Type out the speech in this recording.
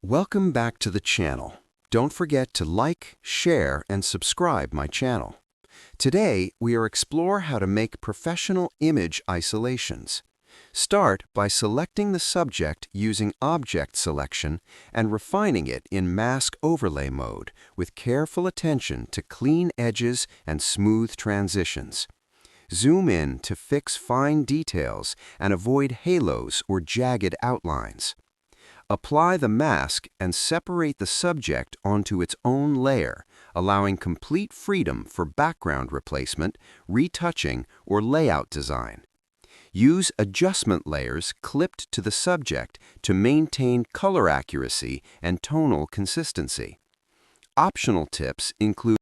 Welcome back to the channel. Don't forget to like, share, and subscribe my channel. Today, we will explore how to make professional image isolations. Start by selecting the subject using object selection and refining it in mask overlay mode with careful attention to clean edges and smooth transitions. Zoom in to fix fine details and avoid halos or jagged outlines. Apply the mask and separate the subject onto its own layer, allowing complete freedom for background replacement, retouching, or layout design. Use adjustment layers clipped to the subject to maintain color accuracy and tonal consistency. Optional tips include